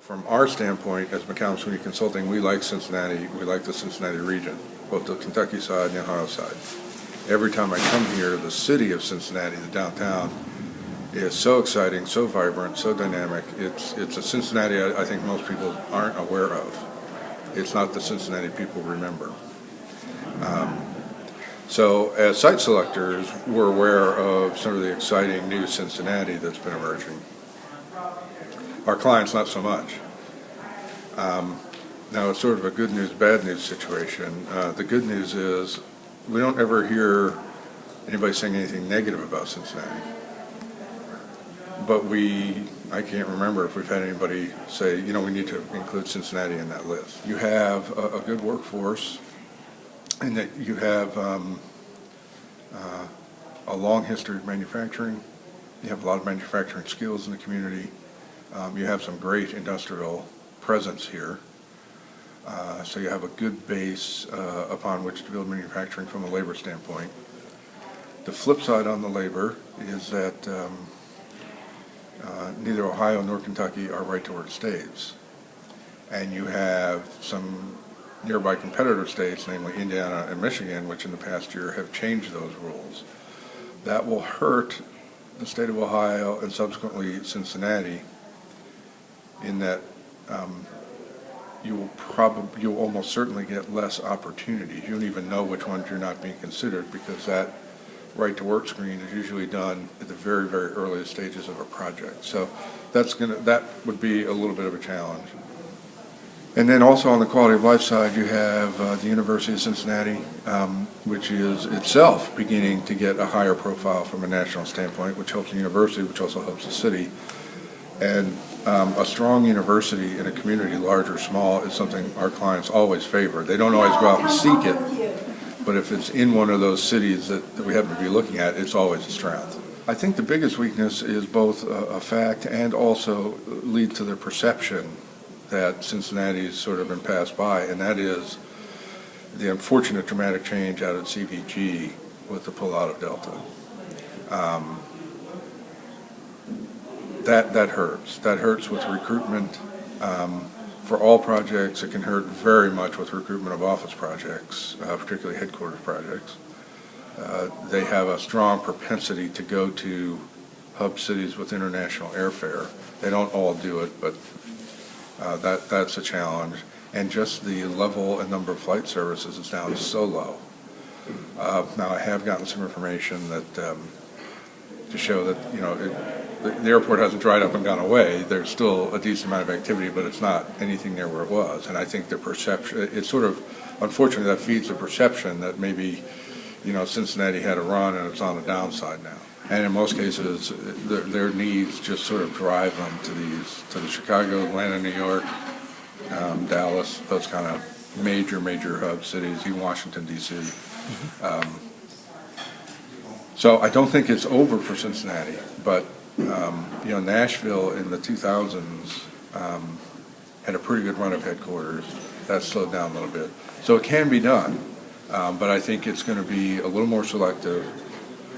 From our standpoint, as McCown Sweeney Consulting, we like Cincinnati. We like the Cincinnati region, both the Kentucky side and the Ohio side. Every time I come here, the city of Cincinnati, the downtown, is so exciting, so vibrant, so dynamic. It's a Cincinnati I think most people aren't aware of. It's not the Cincinnati people remember. So as site selectors, we're aware of some of the exciting new Cincinnati that's been emerging. Our clients, not so much. Now, it's sort of a good news, bad news situation. The good news is we don't ever hear anybody saying anything negative about Cincinnati. But I can't remember if we've had anybody say, you know, we need to include Cincinnati in that list. You have a good workforce, and that you have a long history of manufacturing. You have a lot of manufacturing skills in the community. You have some great industrial presence here. So you have a good base upon which to build manufacturing from a labor standpoint. The flip side on the labor is that neither Ohio nor Kentucky are right-to-work states. And you have some nearby competitor states, namely Indiana and Michigan, which in the past year have changed those rules. That will hurt the state of Ohio and subsequently Cincinnati, in that you'll almost certainly get less opportunities. You don't even know which ones you're not being considered, because that right-to-work screen is usually done at the very, very earliest stages of a project. So that would be a little bit of a challenge. And then also on the quality of life side, you have the University of Cincinnati, which is itself beginning to get a higher profile from a national standpoint, which helps the university, which also helps the city. And a strong university in a community, large or small, is something our clients always favor. They don't always go out and seek it, but if it's in one of those cities that we happen to be looking at, it's always a strength. I think the biggest weakness is both a fact and also leads to the perception that Cincinnati's sort of been passed by, and that is the unfortunate dramatic change out at CVG with the pullout of Delta. That hurts. That hurts with recruitment for all projects. It can hurt very much with recruitment of office projects, particularly headquarters projects. They have a strong propensity to go to hub cities with international airfare. They don't all do it, but that's a challenge. And just the level and number of flight services is down so low. Now, I have gotten some information that to show that, you know, the airport hasn't dried up and gone away. There's still a decent amount of activity, but it's not anything near where it was. And I think the perception, it's sort of, unfortunately, that feeds the perception that maybe, you know, Cincinnati had a run and it's on the downside now. And in most cases, their needs just sort of drive them to the Chicago, Atlanta, New York, Dallas, those kind of major hub cities, even Washington, D.C. So I don't think it's over for Cincinnati, but you know, Nashville in the 2000s had a pretty good run of headquarters. That slowed down a little bit. So it can be done, but I think it's going to be a little more selective.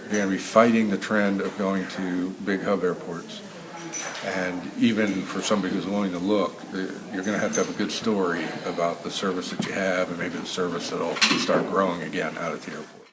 You're going to be fighting the trend of going to big hub airports. And even for somebody who's willing to look, you're going to have a good story about the service that you have and maybe the service that'll start growing again out at the airport.